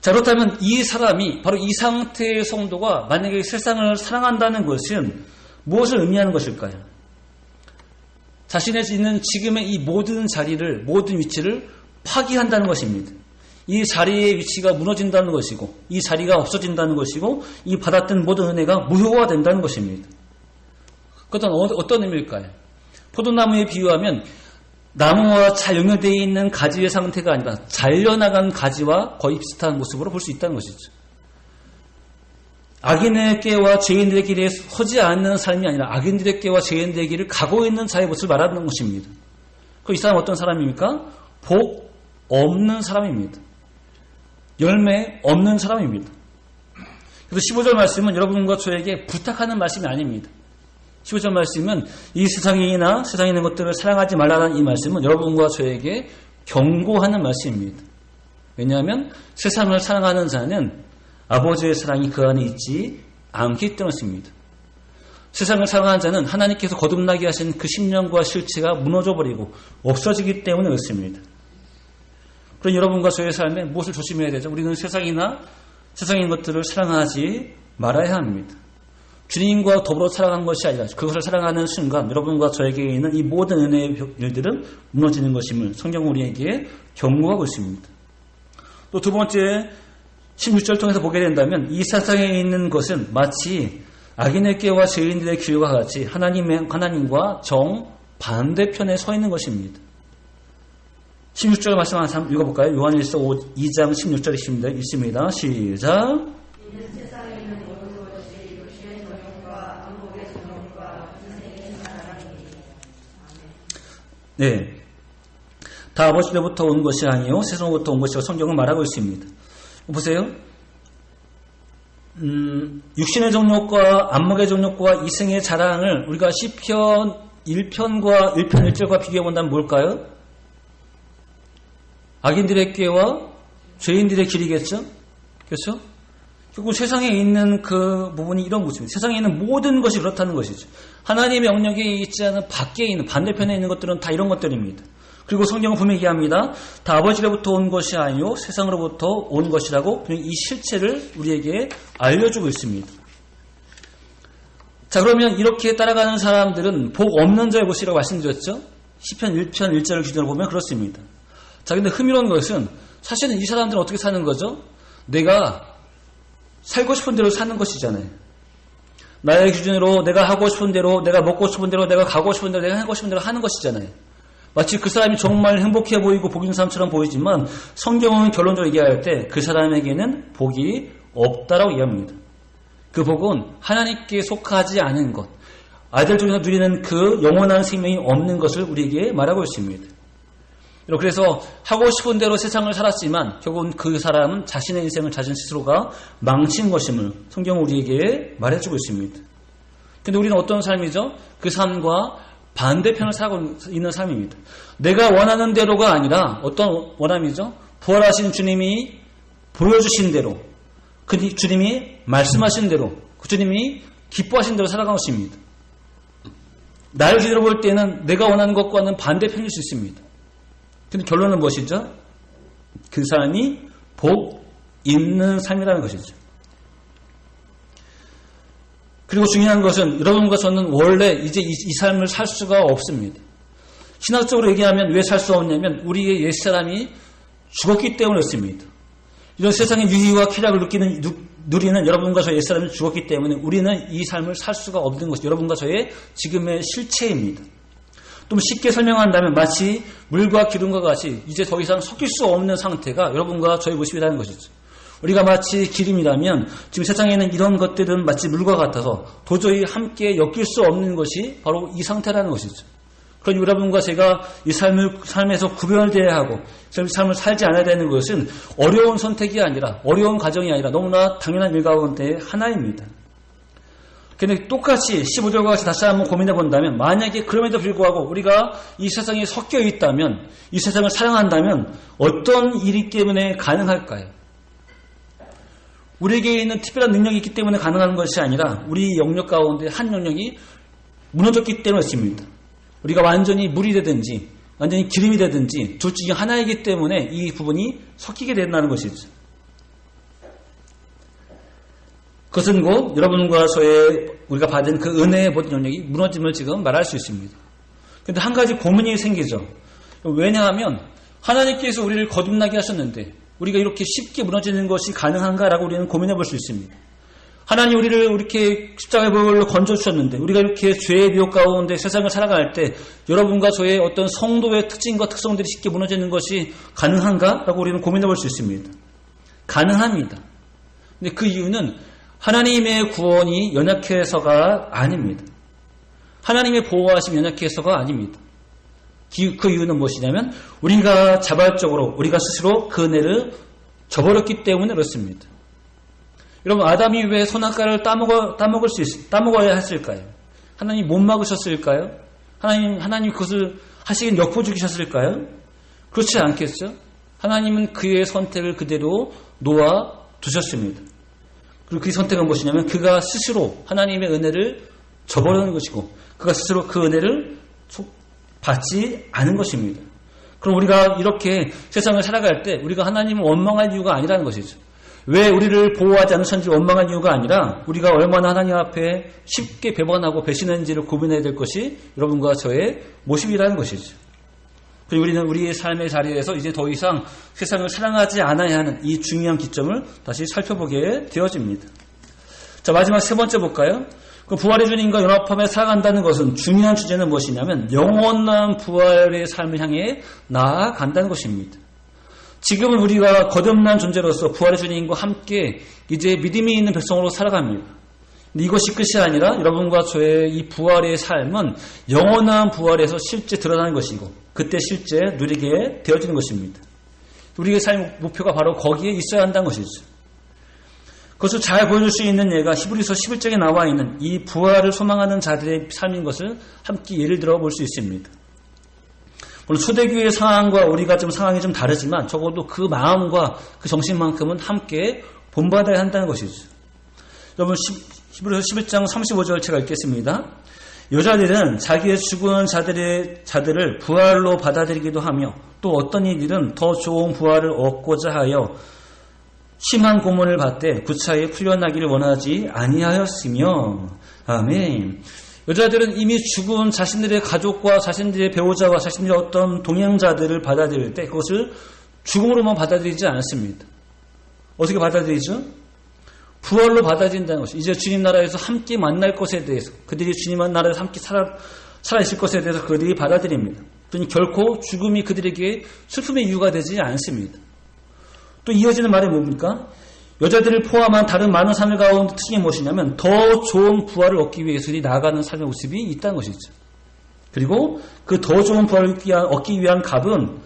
[SPEAKER 1] 자, 그렇다면 이 사람이, 바로 이 상태의 성도가 만약에 세상을 사랑한다는 것은 무엇을 의미하는 것일까요? 자신의 있는 지금의 이 모든 자리를, 모든 위치를 파기한다는 것입니다. 이 자리의 위치가 무너진다는 것이고, 이 자리가 없어진다는 것이고, 이 받았던 모든 은혜가 무효화된다는 것입니다. 그것은 어떤 의미일까요? 포도나무에 비유하면 나무와 잘 연결되어 있는 가지의 상태가 아니라 잘려나간 가지와 거의 비슷한 모습으로 볼 수 있다는 것이죠. 악인의 꾀와 죄인들의 길에 서지 않는 삶이 아니라 악인들의 꾀와 죄인들의 길을 가고 있는 자의 모습을 말하는 것입니다. 그럼 이 사람은 어떤 사람입니까? 복 없는 사람입니다. 열매 없는 사람입니다. 그래서 15절 말씀은 여러분과 저에게 부탁하는 말씀이 아닙니다. 15절 말씀은 이 세상이나 세상에 있는 것들을 사랑하지 말라는 이 말씀은 여러분과 저에게 경고하는 말씀입니다. 왜냐하면 세상을 사랑하는 자는 아버지의 사랑이 그 안에 있지 않기 때문입니다. 세상을 사랑하는 자는 하나님께서 거듭나게 하신 그 심령과 실체가 무너져버리고 없어지기 때문에 그렇습니다. 그럼 여러분과 저의 삶에 무엇을 조심해야 되죠? 우리는 세상이나 세상에 있는 것들을 사랑하지 말아야 합니다. 주님과 더불어 살아가는 것이 아니라 그것을 사랑하는 순간 여러분과 저에게 있는 이 모든 은혜의 일들은 무너지는 것임을 성경은 우리에게 경고하고 있습니다. 또 두 번째 16절 통해서 보게 된다면 이 세상에 있는 것은 마치 악인의 꾀와 죄인들의 길과 같이 하나님과 정 반대편에 서 있는 것입니다. 16절 말씀 한번 읽어볼까요? 요한일서 2장 16절 있습니다. 시작. 네, 다 아버지로부터 온 것이 아니요 세상으로부터 온 것이라고 성경은 말하고 있습니다. 보세요. 육신의 정욕과 안목의 정욕과 이생의 자랑을 우리가 시편 1편과 1편 1절과 비교해 본다면 뭘까요? 악인들의 꾀와 죄인들의 길이겠죠? 그렇죠? 결국 세상에 있는 그 부분이 이런 것입니다. 세상에 있는 모든 것이 그렇다는 것이죠. 하나님의 영역에 있지 않은 밖에 있는 반대편에 있는 것들은 다 이런 것들입니다. 그리고 성경은 분명히 얘기합니다. 다 아버지로부터 온 것이 아니요 세상으로부터 온 것이라고 이 실체를 우리에게 알려주고 있습니다. 자, 그러면 이렇게 따라가는 사람들은 복 없는 자의 것이라고 말씀드렸죠? 시편 1편 1절을 기준으로 보면 그렇습니다. 자, 근데 흥미로운 것은 사실은 이 사람들은 어떻게 사는 거죠? 내가 살고 싶은 대로 사는 것이잖아요. 나의 기준으로 내가 하고 싶은 대로, 내가 먹고 싶은 대로, 내가 가고 싶은 대로, 내가 하고 싶은 대로 하는 것이잖아요. 마치 그 사람이 정말 행복해 보이고 복 있는 사람처럼 보이지만 성경은 결론적으로 얘기할 때 그 사람에게는 복이 없다라고 얘기합니다. 그 복은 하나님께 속하지 않은 것, 아들 중에서 누리는 그 영원한 생명이 없는 것을 우리에게 말하고 있습니다. 그래서 하고 싶은 대로 세상을 살았지만 결국은 그 사람은 자신의 인생을 자신 스스로가 망친 것임을 성경은 우리에게 말해주고 있습니다. 그런데 우리는 어떤 삶이죠? 그 삶과 반대편을 살고 있는 삶입니다. 내가 원하는 대로가 아니라 어떤 원함이죠? 부활하신 주님이 보여주신 대로, 그 주님이 말씀하신 대로, 그 주님이 기뻐하신 대로 살아가는 것입니다. 나를 기준으로 볼 때는 내가 원하는 것과는 반대편일 수 있습니다. 근데 결론은 무엇이죠? 그 사람이 복 있는 삶이라는 것이죠. 그리고 중요한 것은 여러분과 저는 원래 이제 이 삶을 살 수가 없습니다. 신학적으로 얘기하면 왜 살 수 없냐면 우리의 옛사람이 죽었기 때문에 그렇습니다. 이런 세상의 유희와 쾌락을 누리는 여러분과 저의 옛사람이 죽었기 때문에 우리는 이 삶을 살 수가 없는 것이 여러분과 저의 지금의 실체입니다. 좀 쉽게 설명한다면 마치 물과 기름과 같이 이제 더 이상 섞일 수 없는 상태가 여러분과 저의 모습이라는 것이죠. 우리가 마치 기름이라면 지금 세상에 있는 이런 것들은 마치 물과 같아서 도저히 함께 엮일 수 없는 것이 바로 이 상태라는 것이죠. 그러니 여러분과 제가 이 삶에서 구별되어야 하고 삶을 살지 않아야 되는 것은 어려운 선택이 아니라 어려운 과정이 아니라 너무나 당연한 일 가운데 하나입니다. 근데 똑같이 15절과 같이 다시 한번 고민해 본다면, 만약에 그럼에도 불구하고 우리가 이 세상에 섞여 있다면, 이 세상을 사랑한다면 어떤 일이 때문에 가능할까요? 우리에게 있는 특별한 능력이 있기 때문에 가능한 것이 아니라 우리 영역 가운데 한 영역이 무너졌기 때문이었습니다. 우리가 완전히 물이 되든지 완전히 기름이 되든지 둘 중에 하나이기 때문에 이 부분이 섞이게 된다는 것이죠. 그것은 곧 여러분과 저의 우리가 받은 그 은혜의 모든 영역이 무너짐을 지금 말할 수 있습니다. 그런데 한 가지 고민이 생기죠. 왜냐하면 하나님께서 우리를 거듭나게 하셨는데 우리가 이렇게 쉽게 무너지는 것이 가능한가라고 우리는 고민해 볼 수 있습니다. 하나님 우리를 이렇게 십자가의 보혈로 건져주셨는데 우리가 이렇게 죄의 미혹 가운데 세상을 살아갈 때 여러분과 저의 어떤 성도의 특징과 특성들이 쉽게 무너지는 것이 가능한가라고 우리는 고민해 볼 수 있습니다. 가능합니다. 근데 그 이유는 하나님의 구원이 연약해서가 아닙니다. 하나님의 보호하심 연약해서가 아닙니다. 그 이유는 무엇이냐면 우리가 자발적으로 우리가 스스로 그 은혜를 저버렸기 때문에 그렇습니다. 여러분 아담이 왜 선악과를 따먹어야 했을까요? 하나님 못 막으셨을까요? 하나님 그것을 하시긴 역부족이셨을까요? 그렇지 않겠죠? 하나님은 그의 선택을 그대로 놓아 두셨습니다. 그리고 그 선택은 무엇이냐면 그가 스스로 하나님의 은혜를 저버리는 것이고 그가 스스로 그 은혜를 받지 않은 것입니다. 그럼 우리가 이렇게 세상을 살아갈 때 우리가 하나님을 원망할 이유가 아니라는 것이죠. 왜 우리를 보호하지 않으셨는지 원망할 이유가 아니라 우리가 얼마나 하나님 앞에 쉽게 배반하고 배신했는지를 고민해야 될 것이 여러분과 저의 모습이라는 것이죠. 그리고 우리는 우리의 삶의 자리에서 이제 더 이상 세상을 사랑하지 않아야 하는 이 중요한 기점을 다시 살펴보게 되어집니다. 자, 마지막 세 번째 볼까요? 그 부활의 주님과 연합하며 살아간다는 것은 중요한 주제는 무엇이냐면 영원한 부활의 삶을 향해 나아간다는 것입니다. 지금은 우리가 거듭난 존재로서 부활의 주님과 함께 이제 믿음이 있는 백성으로 살아갑니다. 근데 이것이 끝이 아니라 여러분과 저의 이 부활의 삶은 영원한 부활에서 실제 드러나는 것이고 그때 실제 누리게 되어지는 것입니다. 우리의 삶 목표가 바로 거기에 있어야 한다는 것이죠. 그것을 잘 보여줄 수 있는 예가 히브리서 11장에 나와 있는 이 부활을 소망하는 자들의 삶인 것을 함께 예를 들어 볼 수 있습니다. 물론 초대교회의 상황과 우리가 좀 상황이 좀 다르지만 적어도 그 마음과 그 정신만큼은 함께 본받아야 한다는 것이죠. 여러분 히브리서 11장 35절 제가 읽겠습니다. 여자들은 자기의 죽은 자들을 부활로 받아들이기도 하며 또 어떤 이들은 더 좋은 부활을 얻고자 하여 심한 고문을 받되 구차히 풀려나기를 원하지 아니하였으며 아멘. 여자들은 이미 죽은 자신들의 가족과 자신들의 배우자와 자신들의 어떤 동행자들을 받아들일 때 그것을 죽음으로만 받아들이지 않습니다. 어떻게 받아들이죠? 부활로 받아들인다는 것이 이제 주님 나라에서 함께 만날 것에 대해서 그들이 주님 나라에서 함께 살아있을 것에 대해서 그들이 받아들입니다. 그러니 결코 죽음이 그들에게 슬픔의 이유가 되지 않습니다. 또 이어지는 말이 뭡니까? 여자들을 포함한 다른 많은 삶을 가운데 특징이 무엇이냐면 더 좋은 부활을 얻기 위해서 나아가는 삶의 모습이 있다는 것이죠. 그리고 그 더 좋은 부활을 얻기 위한 값은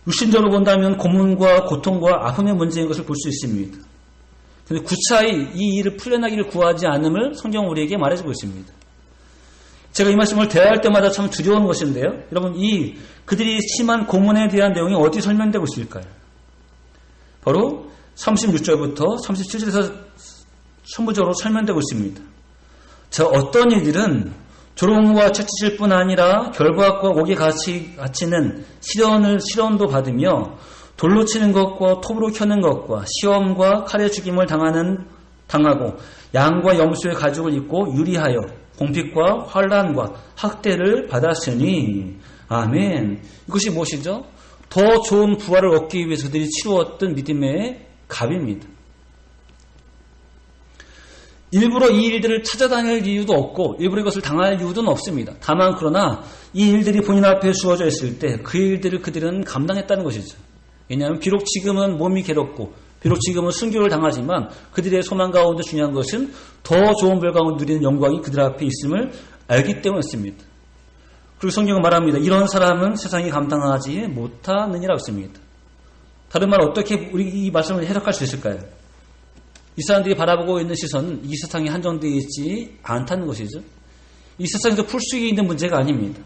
[SPEAKER 1] 육신적으로 본다면 고문과 고통과 아픔의 문제인 것을 볼 수 있습니다. 그런데 구차히 이 일을 풀려나기를 구하지 않음을 성경은 우리에게 말해주고 있습니다. 제가 이 말씀을 대화할 때마다 참 두려운 것인데요. 여러분 그들이 심한 고문에 대한 내용이 어디 설명되고 있을까요? 바로 36절부터 37절에서 천부적으로 설명되고 있습니다. 저 어떤 이들은 조롱과 채찍질 뿐 아니라 결박과 옥에 갇히는 시련도 받으며 돌로 치는 것과 톱으로 켜는 것과 시험과 칼에 죽임을 당하고 양과 염소의 가죽을 입고 유리하여 공핍과 환난과 학대를 받았으니 아멘. 이것이 무엇이죠? 더 좋은 부활을 얻기 위해서 그들이 치루었던 믿음의 값입니다. 일부러 이 일들을 찾아다닐 이유도 없고 일부러 이것을 당할 이유도 없습니다. 다만 그러나 이 일들이 본인 앞에 주어져 있을 때 그 일들을 그들은 감당했다는 것이죠. 왜냐하면 비록 지금은 몸이 괴롭고 비록 지금은 순교를 당하지만 그들의 소망 가운데 중요한 것은 더 좋은 별강을 누리는 영광이 그들 앞에 있음을 알기 때문이었습니다. 그리고 성경은 말합니다. 이런 사람은 세상이 감당하지 못하느니라 했습니다. 다른 말 어떻게 우리 이 말씀을 해석할 수 있을까요? 이 사람들이 바라보고 있는 시선은 이 세상에 한정되어 있지 않다는 것이죠. 이 세상에서 풀 수 있는 문제가 아닙니다.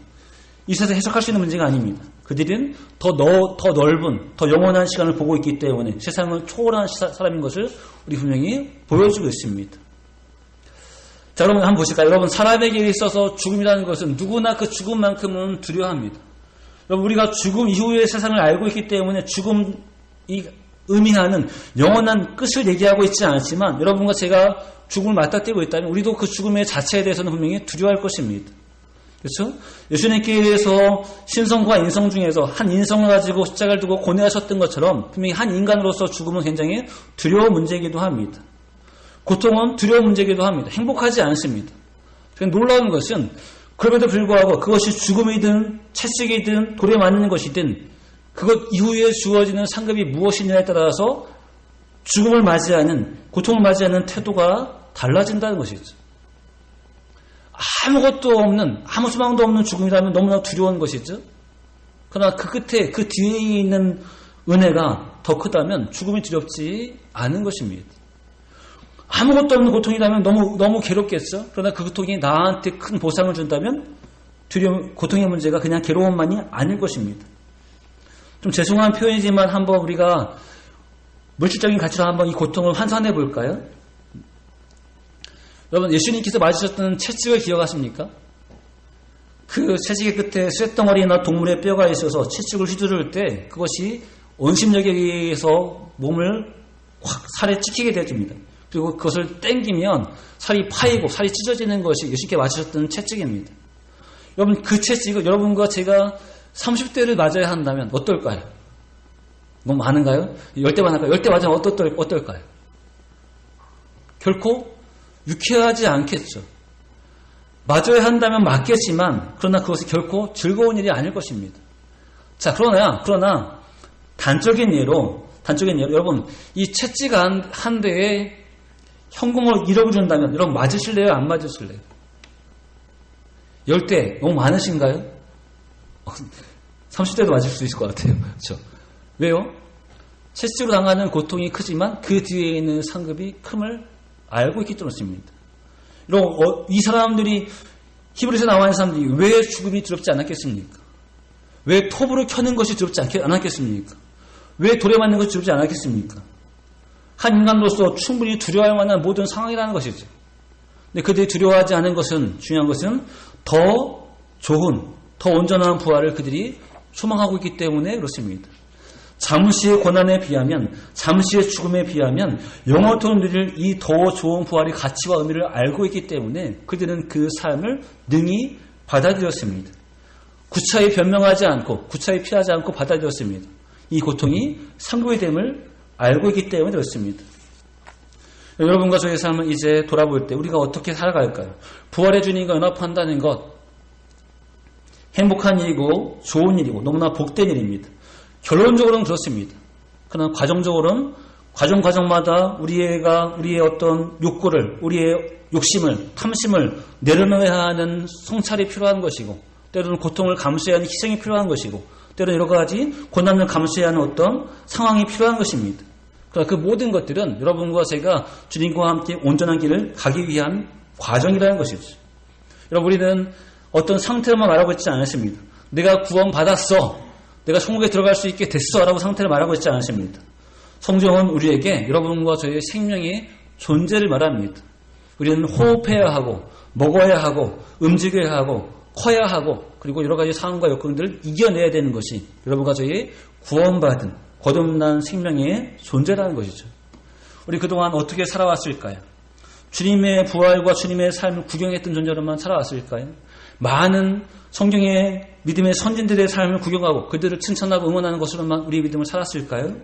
[SPEAKER 1] 이 세상에서 해석할 수 있는 문제가 아닙니다. 그들은 더 넓은, 더 영원한 시간을 보고 있기 때문에 세상을 초월한 사람인 것을 우리 분명히 보여주고 있습니다. 자, 여러분 한번 보실까요? 여러분, 사람에게 있어서 죽음이라는 것은 누구나 그 죽음만큼은 두려워합니다. 여러분, 우리가 죽음 이후의 세상을 알고 있기 때문에 죽음이 의미하는 영원한 끝을 얘기하고 있지 않지만 여러분과 제가 죽음을 맞닥뜨리고 있다면 우리도 그 죽음의 자체에 대해서는 분명히 두려워할 것입니다. 그렇죠? 예수님께서 신성과 인성 중에서 한 인성을 가지고 십자가를 두고 고뇌하셨던 것처럼 분명히 한 인간으로서 죽음은 굉장히 두려운 문제이기도 합니다. 고통은 두려운 문제이기도 합니다. 행복하지 않습니다. 놀라운 것은 그럼에도 불구하고 그것이 죽음이든 채찍이든 돌에 맞는 것이든 그것 이후에 주어지는 상급이 무엇이냐에 따라서 죽음을 맞이하는, 고통을 맞이하는 태도가 달라진다는 것이죠. 아무것도 없는, 아무 소망도 없는 죽음이라면 너무나 두려운 것이죠. 그러나 그 끝에, 그 뒤에 있는 은혜가 더 크다면 죽음이 두렵지 않은 것입니다. 아무것도 없는 고통이라면 너무 괴롭겠죠. 그러나 그 고통이 나한테 큰 보상을 준다면 고통의 문제가 그냥 괴로움만이 아닐 것입니다. 좀 죄송한 표현이지만 한번 우리가 물질적인 가치로 한번 이 고통을 환산해 볼까요? 여러분, 예수님께서 맞으셨던 채찍을 기억하십니까? 그 채찍의 끝에 쇳덩어리나 동물의 뼈가 있어서 채찍을 휘두를 때 그것이 원심력에 의해서 몸을 확 살에 찍히게 되어집니다. 그리고 그것을 땡기면 살이 파이고 살이 찢어지는 것이 예수님께 맞으셨던 채찍입니다. 여러분, 그 채찍을 여러분과 제가 30대를 맞아야 한다면 어떨까요? 너무 많은가요? 10대 맞을까요? 10대 맞으면 어떨까요? 결코 유쾌하지 않겠죠. 맞아야 한다면 맞겠지만 그러나 그것이 결코 즐거운 일이 아닐 것입니다. 자, 그러나 단적인 예로 여러분, 이 채찍 한 대에 현금을 1억을 준다면 여러분 맞으실래요? 안 맞으실래요? 10대 너무 많으신가요? 30대도 맞을 수 있을 것 같아요. 그렇죠? 왜요? 채찍으로 당하는 고통이 크지만 그 뒤에 있는 상급이 큼을 알고 있기 때문입니다. 이 사람들이, 히브리서에 나와 있는 사람들이 왜 죽음이 두렵지 않았겠습니까? 왜 톱으로 켜는 것이 두렵지 않았겠습니까? 왜 돌에 맞는 것이 두렵지 않았겠습니까? 한 인간으로서 충분히 두려워할 만한 모든 상황이라는 것이죠. 근데 그들이 두려워하지 않은 것은, 중요한 것은 더 좋은, 더 온전한 부활을 그들이 소망하고 있기 때문에 그렇습니다. 잠시의 고난에 비하면, 잠시의 죽음에 비하면 영원토록 누릴 이 더 좋은 부활의 가치와 의미를 알고 있기 때문에 그들은 그 삶을 능히 받아들였습니다. 구차히 변명하지 않고, 구차히 피하지 않고 받아들였습니다. 이 고통이 상급이 됨을 알고 있기 때문에 그렇습니다. 여러분과 저의 삶을 이제 돌아볼 때 우리가 어떻게 살아갈까요? 부활의 주님과 연합한다는 것, 행복한 일이고 좋은 일이고 너무나 복된 일입니다. 결론적으로는 그렇습니다. 그러나 과정적으로는 과정마다 우리의 어떤 욕구를, 우리의 욕심을, 탐심을 내려놓아야 하는 성찰이 필요한 것이고, 때로는 고통을 감수해야 하는 희생이 필요한 것이고, 때로는 여러 가지 고난을 감수해야 하는 어떤 상황이 필요한 것입니다. 그러나 그 모든 것들은 여러분과 제가 주님과 함께 온전한 길을 가기 위한 과정이라는 것이죠. 여러분, 우리는 어떤 상태로만 말하고 있지 않습니다. 내가 구원받았어, 내가 천국에 들어갈 수 있게 됐어 라고 상태를 말하고 있지 않습니다. 성경은 우리에게 여러분과 저희의 생명의 존재를 말합니다. 우리는 호흡해야 하고, 먹어야 하고, 움직여야 하고, 커야 하고, 그리고 여러 가지 상황과 여건들을 이겨내야 되는 것이 여러분과 저희의 구원받은 거듭난 생명의 존재라는 것이죠. 우리 그동안 어떻게 살아왔을까요? 주님의 부활과 주님의 삶을 구경했던 존재로만 살아왔을까요? 많은 성경의 믿음의 선진들의 삶을 구경하고 그들을 칭찬하고 응원하는 것으로만 우리의 믿음을 살았을까요?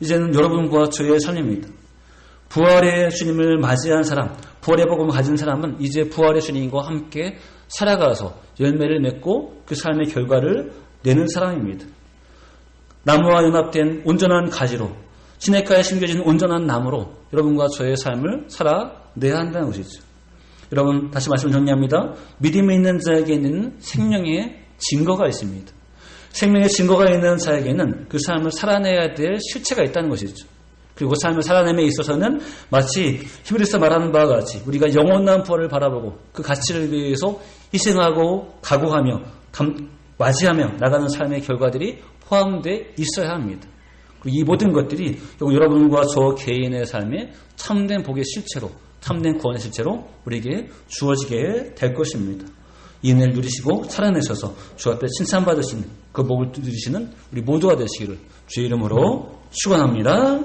[SPEAKER 1] 이제는 여러분과 저의 삶입니다. 부활의 주님을 맞이한 사람, 부활의 복음을 가진 사람은 이제 부활의 주님과 함께 살아가서 열매를 맺고 그 삶의 결과를 내는 사람입니다. 나무와 연합된 온전한 가지로, 시냇가에 심겨진 온전한 나무로 여러분과 저의 삶을 살아내야 한다는 것이죠. 여러분, 다시 말씀 정리합니다. 믿음이 있는 자에게는 생명의 증거가 있습니다. 생명의 증거가 있는 자에게는 그 삶을 살아내야 될 실체가 있다는 것이죠. 그리고 삶을 살아내에 있어서는 마치 히브리서 말하는 바와 같이 우리가 영원한 부활을 바라보고 그 가치를 위해서 희생하고 각오하며 맞이하며 나가는 삶의 결과들이 포함되어 있어야 합니다. 그리고 이 모든 것들이 결국 여러분과 저 개인의 삶에 참된 복의 실체로, 참된 구원의 실체로 우리에게 주어지게 될 것입니다. 이 은혜를 누리시고 살아내셔서 주 앞에 칭찬받으시는 그 복을 누리시는 우리 모두가 되시기를 주의 이름으로 축원합니다.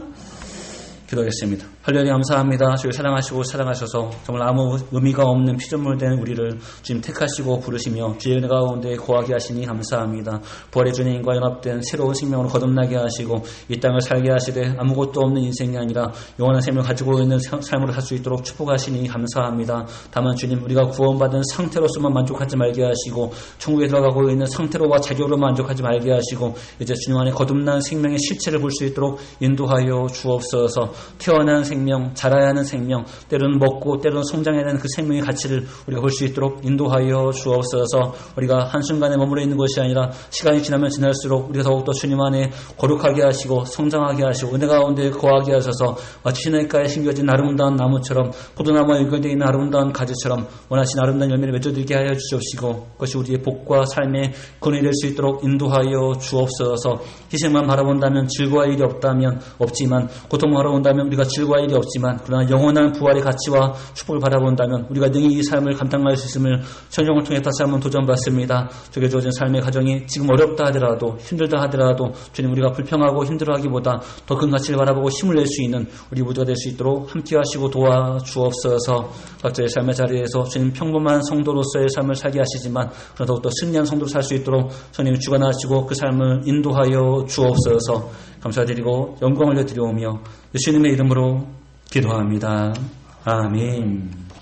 [SPEAKER 1] 기도하겠습니다. 할렐루야 감사합니다. 주를 사랑하시고 사랑하셔서 정말 아무 의미가 없는 피조물 된 우리를 주님 택하시고 부르시며 주의 은혜 가운데 거하게 하시니 감사합니다. 부활의 주님과 연합된 새로운 생명으로 거듭나게 하시고 이 땅을 살게 하시되 아무것도 없는 인생이 아니라 영원한 생명을 가지고 있는 삶으로 살 수 있도록 축복하시니 감사합니다. 다만 주님 우리가 구원받은 상태로서만 만족하지 말게 하시고 천국에 들어가고 있는 상태로와 자격으로 만족하지 말게 하시고 이제 주님 안에 거듭난 생명의 실체를 볼 수 있도록 인도하여 주옵소서. 태어난 생명, 자라야 하는 생명, 때로는 먹고 때로는 성장해야 하는 그 생명의 가치를 우리가 볼 수 있도록 인도하여 주옵소서. 우리가 한순간에 머물러 있는 것이 아니라 시간이 지나면 지날수록 우리가 더욱더 주님 안에 거룩하게 하시고 성장하게 하시고 은혜 가운데 거하게 하셔서 마치 시냇가에 심겨진 아름다운 나무처럼 포도나무에 연결되어 있는 아름다운 가지처럼 원하신 아름다운 열매를 맺어들게 하여 주옵시고 그것이 우리의 복과 삶의 근원이 될 수 있도록 인도하여 주옵소서. 희생만 바라본다면 즐거워할 일이 없지만 고통만 바라본다면 우리가 즐거워할 일이 없지만 그러나 영원한 부활의 가치와 축복을 바라본다면 우리가 능히 이 삶을 감당할 수 있음을 성령을 통해 다시 한번 도전받습니다. 저게 주어진 삶의 가정이 지금 어렵다 하더라도 힘들다 하더라도 주님 우리가 불평하고 힘들어하기보다 더 큰 가치를 바라보고 힘을 낼 수 있는 우리 모두가 될 수 있도록 함께 하시고 도와주옵소서. 각자의 삶의 자리에서 주님 평범한 성도로서의 삶을 살게 하시지만 그러나 더욱더 승리한 성도로 살 수 있도록 주님 주관하시고 그 삶을 인도하여 주옵소서. 감사드리고 영광을 드리오며 예수님의 이름으로 기도합니다. 아멘.